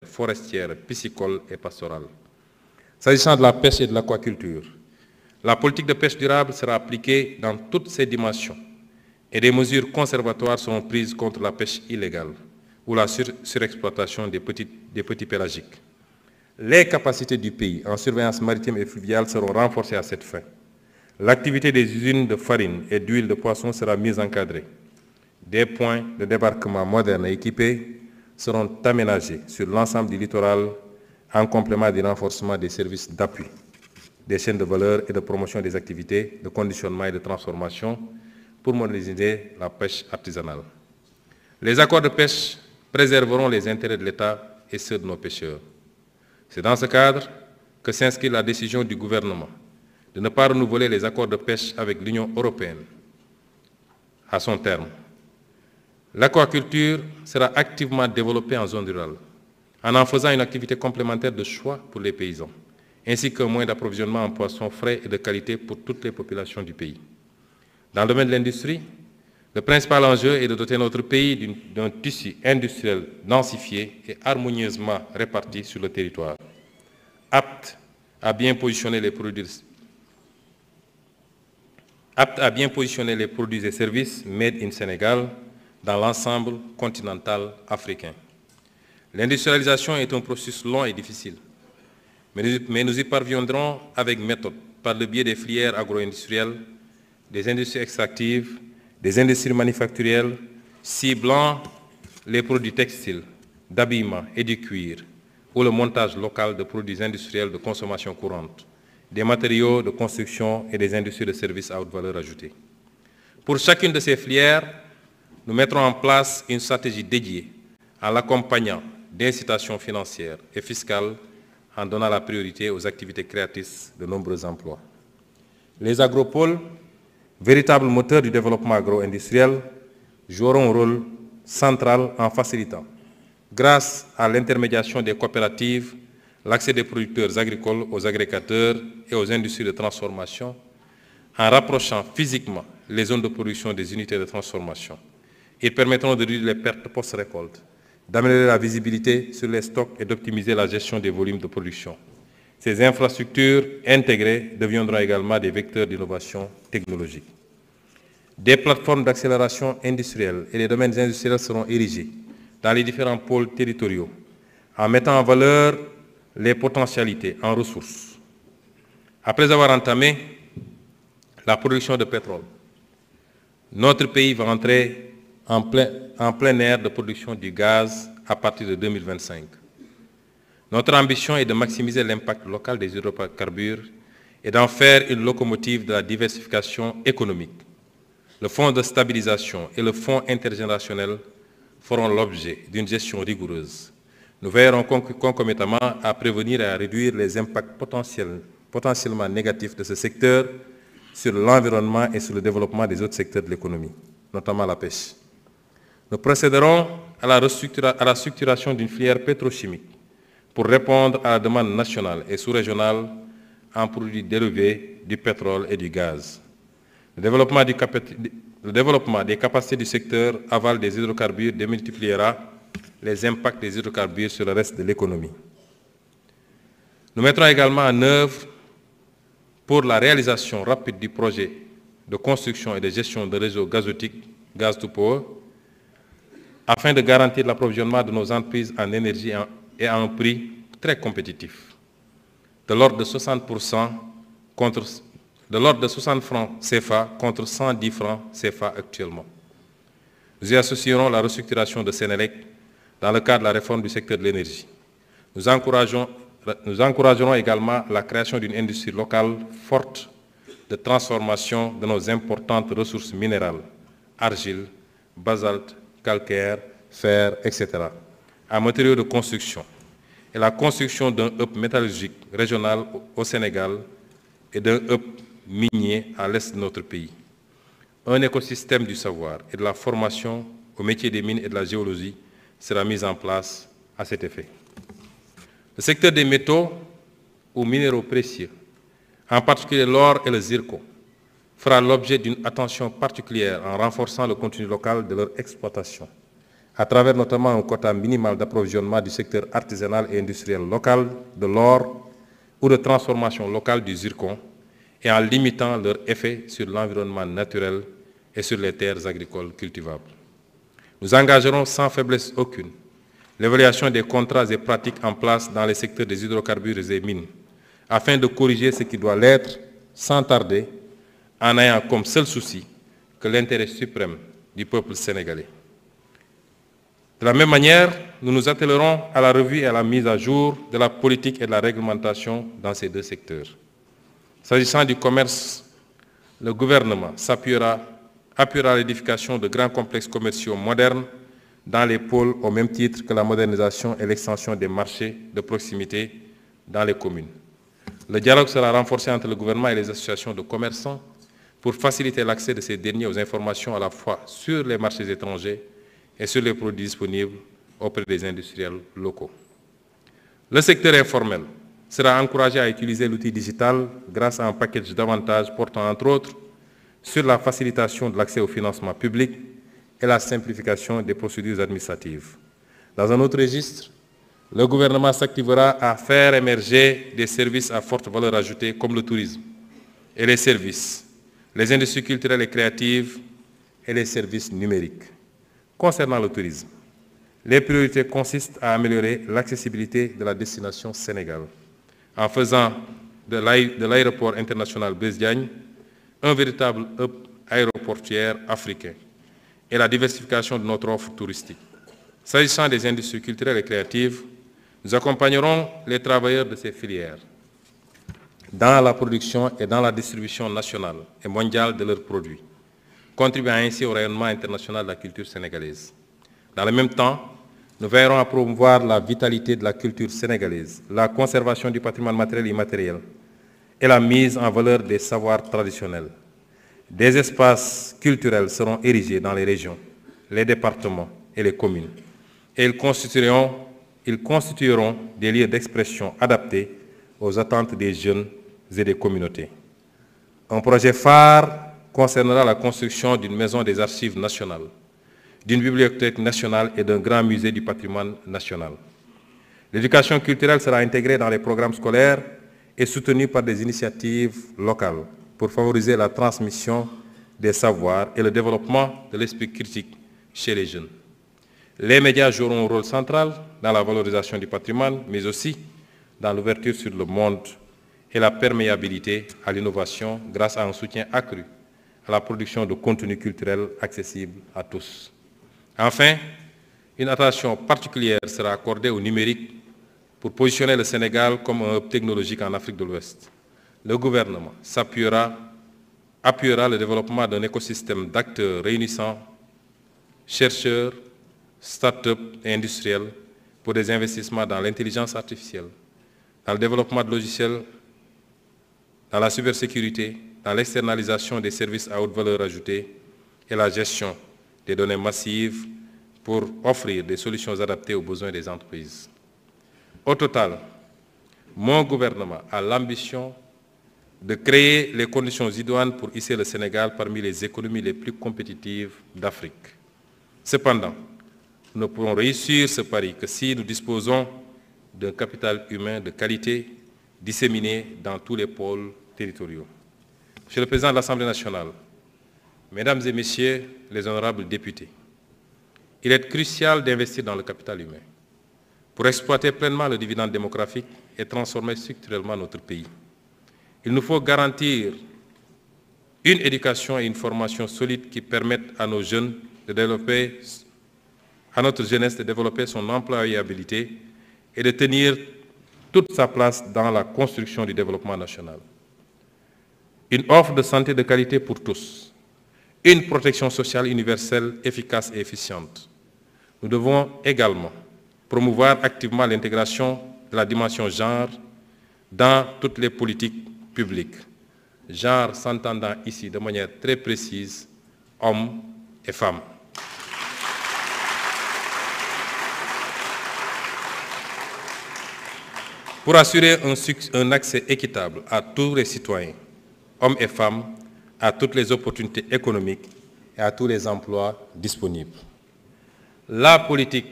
forestière, piscicole et pastorale. S'agissant de la pêche et de l'aquaculture, la politique de pêche durable sera appliquée dans toutes ses dimensions et des mesures conservatoires seront prises contre la pêche illégale ou la surexploitation des petits pélagiques. Les capacités du pays en surveillance maritime et fluviale seront renforcées à cette fin. L'activité des usines de farine et d'huile de poisson sera mise encadrée. Des points de débarquement modernes et équipés seront aménagés sur l'ensemble du littoral en complément du renforcement des services d'appui, des chaînes de valeur et de promotion des activités de conditionnement et de transformation pour moderniser la pêche artisanale. Les accords de pêche préserveront les intérêts de l'État et ceux de nos pêcheurs. C'est dans ce cadre que s'inscrit la décision du gouvernement de ne pas renouveler les accords de pêche avec l'Union européenne à son terme. L'aquaculture sera activement développée en zone rurale, en faisant une activité complémentaire de choix pour les paysans, ainsi qu'un moyen d'approvisionnement en poissons frais et de qualité pour toutes les populations du pays. Dans le domaine de l'industrie, le principal enjeu est de doter notre pays d'un tissu industriel densifié et harmonieusement réparti sur le territoire, apte à bien positionner les produits et services made in Sénégal dans l'ensemble continental africain. L'industrialisation est un processus long et difficile, mais nous y parviendrons avec méthode, par le biais des filières agro-industrielles, des industries extractives, des industries manufacturières, ciblant les produits textiles, d'habillement et du cuir, ou le montage local de produits industriels de consommation courante, des matériaux de construction et des industries de services à haute valeur ajoutée. Pour chacune de ces filières, nous mettrons en place une stratégie dédiée en l'accompagnant d'incitations financières et fiscales en donnant la priorité aux activités créatrices de nombreux emplois. Les agropoles, véritables moteurs du développement agro-industriel, joueront un rôle central en facilitant, grâce à l'intermédiation des coopératives, l'accès des producteurs agricoles aux agrégateurs et aux industries de transformation, en rapprochant physiquement les zones de production des unités de transformation. Ils permettront de réduire les pertes post-récolte, d'améliorer la visibilité sur les stocks et d'optimiser la gestion des volumes de production. Ces infrastructures intégrées deviendront également des vecteurs d'innovation technologique. Des plateformes d'accélération industrielle et les domaines industriels seront érigés dans les différents pôles territoriaux en mettant en valeur les potentialités en ressources. Après avoir entamé la production de pétrole, notre pays va entrer en plein air de production du gaz à partir de 2025. Notre ambition est de maximiser l'impact local des hydrocarbures et d'en faire une locomotive de la diversification économique. Le Fonds de stabilisation et le Fonds intergénérationnel feront l'objet d'une gestion rigoureuse. Nous veillerons concomitamment à prévenir et à réduire les impacts potentiellement négatifs de ce secteur sur l'environnement et sur le développement des autres secteurs de l'économie, notamment la pêche. Nous procéderons à la structuration d'une filière pétrochimique pour répondre à la demande nationale et sous-régionale en produits dérivés du pétrole et du gaz. Le développement des capacités du secteur aval des hydrocarbures démultipliera les impacts des hydrocarbures sur le reste de l'économie. Nous mettrons également en œuvre pour la réalisation rapide du projet de construction et de gestion de réseaux gazotiques, Gaz to Power, afin de garantir l'approvisionnement de nos entreprises en énergie et à un prix très compétitif, de l'ordre de 60 francs CFA contre 110 francs CFA actuellement. Nous y associerons la restructuration de Sénélec dans le cadre de la réforme du secteur de l'énergie. Nous encouragerons également la création d'une industrie locale forte de transformation de nos importantes ressources minérales, argile, basalte, calcaire, fer, etc., en matériaux de construction, et la construction d'un hub métallurgique régional au Sénégal et d'un hub minier à l'est de notre pays. Un écosystème du savoir et de la formation au métier des mines et de la géologie sera mis en place à cet effet. Le secteur des métaux ou minéraux précieux, en particulier l'or et le zircon, fera l'objet d'une attention particulière en renforçant le contenu local de leur exploitation, à travers notamment un quota minimal d'approvisionnement du secteur artisanal et industriel local de l'or ou de transformation locale du zircon et en limitant leur effet sur l'environnement naturel et sur les terres agricoles cultivables. Nous engagerons sans faiblesse aucune l'évaluation des contrats et pratiques en place dans les secteurs des hydrocarbures et des mines, afin de corriger ce qui doit l'être sans tarder, en ayant comme seul souci que l'intérêt suprême du peuple sénégalais. De la même manière, nous nous attellerons à la revue et à la mise à jour de la politique et de la réglementation dans ces deux secteurs. S'agissant du commerce, le gouvernement appuiera l'édification de grands complexes commerciaux modernes dans les pôles au même titre que la modernisation et l'extension des marchés de proximité dans les communes. Le dialogue sera renforcé entre le gouvernement et les associations de commerçants pour faciliter l'accès de ces derniers aux informations à la fois sur les marchés étrangers et sur les produits disponibles auprès des industriels locaux. Le secteur informel sera encouragé à utiliser l'outil digital grâce à un package d'avantages portant entre autres sur la facilitation de l'accès au financement public et la simplification des procédures administratives. Dans un autre registre, le gouvernement s'activera à faire émerger des services à forte valeur ajoutée comme le tourisme et les services, les industries culturelles et créatives et les services numériques. Concernant le tourisme, les priorités consistent à améliorer l'accessibilité de la destination Sénégal en faisant de l'aéroport international Blaise Diagne un véritable hub aéroportuaire africain et la diversification de notre offre touristique. S'agissant des industries culturelles et créatives, nous accompagnerons les travailleurs de ces filières dans la production et dans la distribution nationale et mondiale de leurs produits, contribuant ainsi au rayonnement international de la culture sénégalaise. Dans le même temps, nous veillerons à promouvoir la vitalité de la culture sénégalaise, la conservation du patrimoine matériel et immatériel et la mise en valeur des savoirs traditionnels. Des espaces culturels seront érigés dans les régions, les départements et les communes, et ils constitueront des lieux d'expression adaptés aux attentes des jeunes et des communautés. Un projet phare concernera la construction d'une maison des archives nationales, d'une bibliothèque nationale et d'un grand musée du patrimoine national. L'éducation culturelle sera intégrée dans les programmes scolaires et soutenue par des initiatives locales pour favoriser la transmission des savoirs et le développement de l'esprit critique chez les jeunes. Les médias joueront un rôle central dans la valorisation du patrimoine, mais aussi dans l'ouverture sur le monde et la perméabilité à l'innovation grâce à un soutien accru à la production de contenus culturels accessibles à tous. Enfin, une attention particulière sera accordée au numérique pour positionner le Sénégal comme un hub technologique en Afrique de l'Ouest. Le gouvernement appuiera le développement d'un écosystème d'acteurs réunissant chercheurs, start-up et industriels pour des investissements dans l'intelligence artificielle, dans le développement de logiciels, dans la cybersécurité, dans l'externalisation des services à haute valeur ajoutée et la gestion des données massives pour offrir des solutions adaptées aux besoins des entreprises. Au total, mon gouvernement a l'ambition de créer les conditions idoines pour hisser le Sénégal parmi les économies les plus compétitives d'Afrique. Cependant, nous ne pourrons réussir ce pari que si nous disposons d'un capital humain de qualité disséminé dans tous les pôles territoriaux. Monsieur le Président de l'Assemblée nationale, Mesdames et Messieurs les honorables députés, il est crucial d'investir dans le capital humain pour exploiter pleinement le dividende démographique et transformer structurellement notre pays. Il nous faut garantir une éducation et une formation solide qui permettent à nos jeunes de développer, à notre jeunesse de développer son employabilité et de tenir toute sa place dans la construction du développement national. Une offre de santé de qualité pour tous, une protection sociale universelle efficace et efficiente. Nous devons également promouvoir activement l'intégration de la dimension genre dans toutes les politiques publiques. Genre s'entendant ici de manière très précise, hommes et femmes. Pour assurer un accès équitable à tous les citoyens, hommes et femmes, à toutes les opportunités économiques et à tous les emplois disponibles. La politique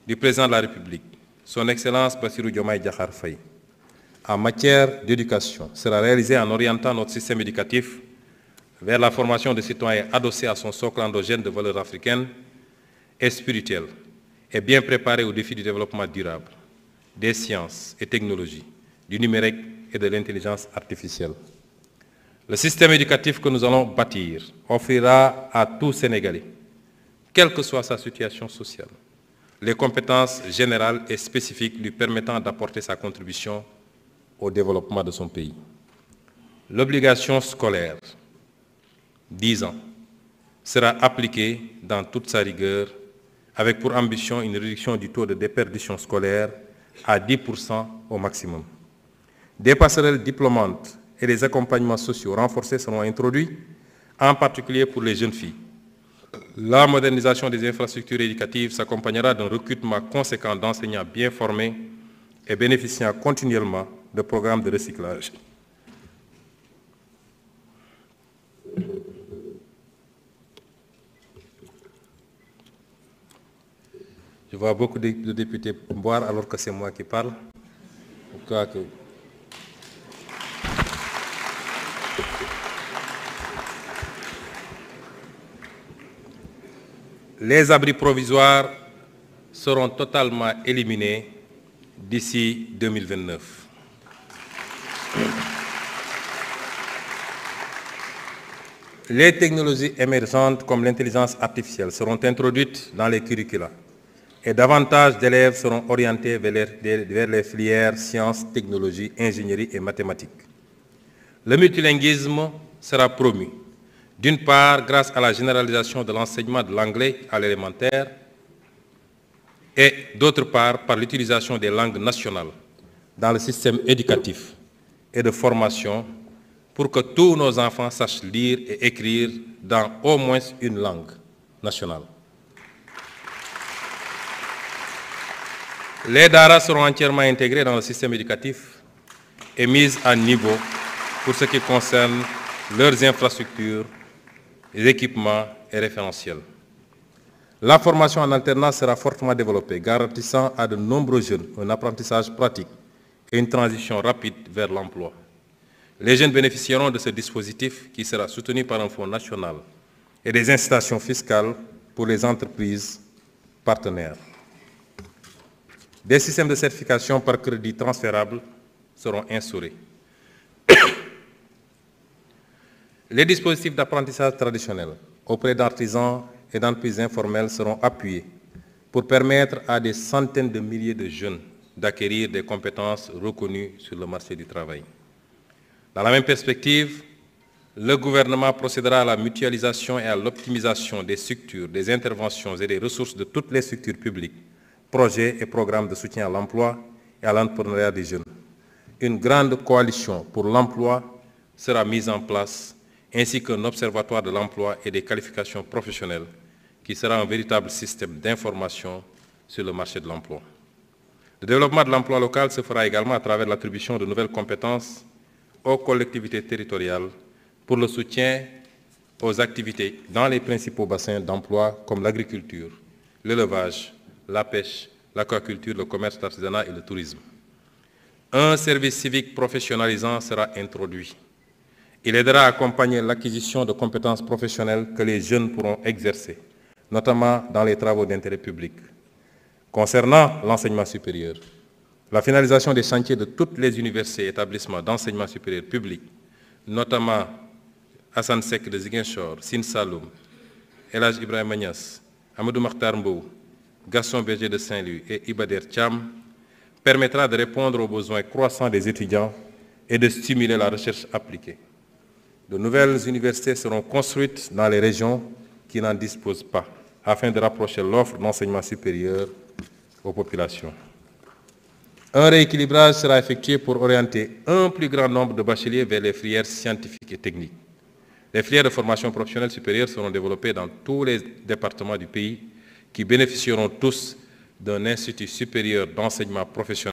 du président de la République, son Excellence Bassirou Diomaye Diakhar Faye, en matière d'éducation sera réalisée en orientant notre système éducatif vers la formation de citoyens adossés à son socle endogène de valeurs africaines et spirituelles et bien préparés aux défis du développement durable, des sciences et technologies, du numérique et de l'intelligence artificielle. Le système éducatif que nous allons bâtir offrira à tout Sénégalais, quelle que soit sa situation sociale, les compétences générales et spécifiques lui permettant d'apporter sa contribution au développement de son pays. L'obligation scolaire, 10 ans, sera appliquée dans toute sa rigueur, avec pour ambition une réduction du taux de déperdition scolaire à 10% au maximum. Des passerelles diplômantes et des accompagnements sociaux renforcés seront introduits, en particulier pour les jeunes filles. La modernisation des infrastructures éducatives s'accompagnera d'un recrutement conséquent d'enseignants bien formés et bénéficiant continuellement de programmes de recyclage. Je vois beaucoup de députés boire alors que c'est moi qui parle. Les abris provisoires seront totalement éliminés d'ici 2029. Les technologies émergentes comme l'intelligence artificielle seront introduites dans les curricula et davantage d'élèves seront orientés vers les filières sciences, technologies, ingénierie et mathématiques. Le multilinguisme sera promu, d'une part grâce à la généralisation de l'enseignement de l'anglais à l'élémentaire et d'autre part par l'utilisation des langues nationales dans le système éducatif et de formation pour que tous nos enfants sachent lire et écrire dans au moins une langue nationale. Les daara seront entièrement intégrés dans le système éducatif et mis à niveau pour ce qui concerne leurs infrastructures, les équipements et référentiels. La formation en alternance sera fortement développée, garantissant à de nombreux jeunes un apprentissage pratique et une transition rapide vers l'emploi. Les jeunes bénéficieront de ce dispositif qui sera soutenu par un fonds national et des incitations fiscales pour les entreprises partenaires. Des systèmes de certification par crédit transférable seront instaurés. Les dispositifs d'apprentissage traditionnels auprès d'artisans et d'entreprises informelles seront appuyés pour permettre à des centaines de milliers de jeunes d'acquérir des compétences reconnues sur le marché du travail. Dans la même perspective, le gouvernement procédera à la mutualisation et à l'optimisation des structures, des interventions et des ressources de toutes les structures publiques, projets et programmes de soutien à l'emploi et à l'entrepreneuriat des jeunes. Une grande coalition pour l'emploi sera mise en place, ainsi qu'un observatoire de l'emploi et des qualifications professionnelles, qui sera un véritable système d'information sur le marché de l'emploi. Le développement de l'emploi local se fera également à travers l'attribution de nouvelles compétences aux collectivités territoriales pour le soutien aux activités dans les principaux bassins d'emploi comme l'agriculture, l'élevage, la pêche, l'aquaculture, le commerce, l'artisanat et le tourisme. Un service civique professionnalisant sera introduit. Il aidera à accompagner l'acquisition de compétences professionnelles que les jeunes pourront exercer, notamment dans les travaux d'intérêt public. Concernant l'enseignement supérieur, la finalisation des chantiers de toutes les universités et établissements d'enseignement supérieur public, notamment Hassan Sek de Ziguinchor, Sine Saloum, El Hadj Ibrahima Niass, Amadou Makhtar Mbow, Gaston Berger de Saint-Louis et Ibader Thiam, permettra de répondre aux besoins croissants des étudiants et de stimuler la recherche appliquée. De nouvelles universités seront construites dans les régions qui n'en disposent pas, afin de rapprocher l'offre d'enseignement supérieur aux populations. Un rééquilibrage sera effectué pour orienter un plus grand nombre de bacheliers vers les filières scientifiques et techniques. Les filières de formation professionnelle supérieure seront développées dans tous les départements du pays qui bénéficieront tous d'un institut supérieur d'enseignement professionnel